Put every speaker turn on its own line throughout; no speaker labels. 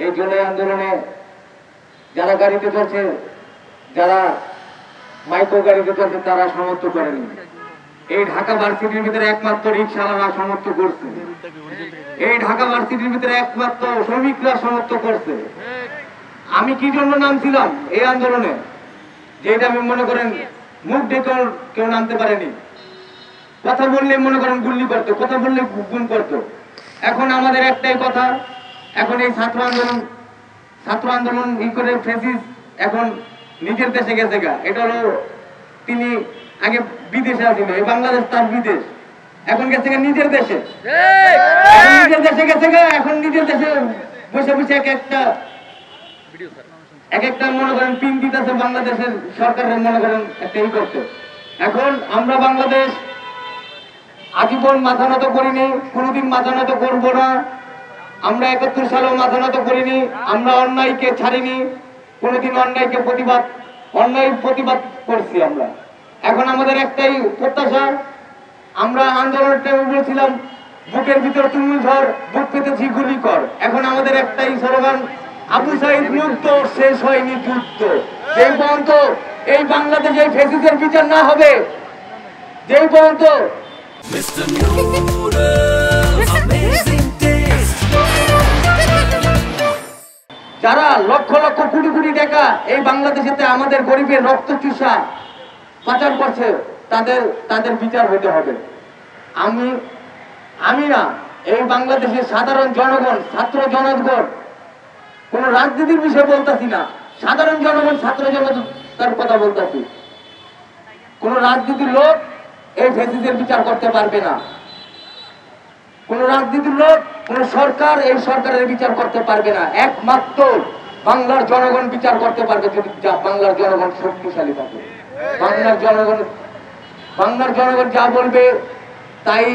এই জুলাই আন্দোলনে যারা গাড়িতে চলছে, যারা মাইক্রো গাড়িতে চলছে, তারা সমর্থন করেনি। এই ঢাকা ভার্সিটির ভিতরে একমাত্র রিক্সাওয়ালারা সমর্থন করছে, এই ঢাকা ভার্সিটির ভিতরে একমাত্র শ্রমিকরা সমর্থন করছে। আমি কি জন্য নামছিলাম এই আন্দোলনে, যেটা আমি মনে করেন মুখ ডেকে কেউ নামতে পারেনি। কথা বললে মনে করেন গুল্লি করতো, কথা বললে গুম করতো। এখন আমাদের একটাই কথা, এখন এই ছাত্র আন্দোলন ই করে ফেসিস এখন নিজের দেশে গেছে গা। এটা হলো তিনি আগে বিদেশে আছিল, এই বাংলাদেশ তার বিদেশ, এখন গেছে গা নিজের দেশে, নিজের দেশে গেছে গা। এখন নিজের দেশে বসে বসে এক একটা মনে করেন পিন দিতেছে বাংলাদেশের সরকারের, মনে করেন একটা ই করতে। এখন আমরা বাংলাদেশ আজীবন মাথা নত করিনি, কোনোদিন মাথা নত করবো না। আমরা 71 সালেও মাথা নত করিনি, আমরা অন্যায়কে ছাড়িনি, কোনোদিন অন্যায় প্রতিবাদ করছি আমরা। এখন আমাদের একটাই প্রত্যাশা, আমরা আন্দোলনটা বলছিলাম বুকের ভিতর তুমুল ঝড়, বুক পেতেছি গুলি কর। এখন আমাদের একটাই স্লোগান, আবু সাইদ মুক্ত, শেষ হয়নি যুদ্ধ। যেই পর্যন্ত এই বাংলাদেশে ফ্যাসিস্টের বিচার না হবে, যেই পর্যন্ত যারা লক্ষ লক্ষ কোটি কোটি টাকা এই বাংলাদেশেতে আমাদের গরিবের রক্ত চুষা পাচার করছে, তাদের বিচার হতে হবে। আমি না, এই বাংলাদেশের সাধারণ জনগণ, ছাত্র জনগণ, কোন রাজনীতির বিষয়ে বলতেছি না, সাধারণ জনগণ, ছাত্র জনতার কথা বলতেছি। কোন রাজনীতির লোক এই ফ্যাসিস্টের বিচার করতে পারবে না, কোন রাজনীতির লোক, কোন সরকার এই সরকারের বিচার করতে পারবে না। একমাত্র বাংলার জনগণ বিচার করতে পারবে, যদি বাংলার জনগণ শক্তিশালী থাকে। বাংলার জনগণ যা বলবে তাই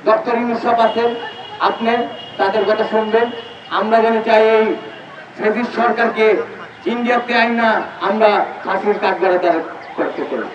ডক্টর ইউনূস সাহেব আছেন, আপনি তাদের কথা শুনবেন। আমরা যেন চাই এই ফ্যাসিস্ট সরকারকে ইন্ডিয়াতে আইনা আমরা ফাঁসির কাঠগড়ায় করতে পারি।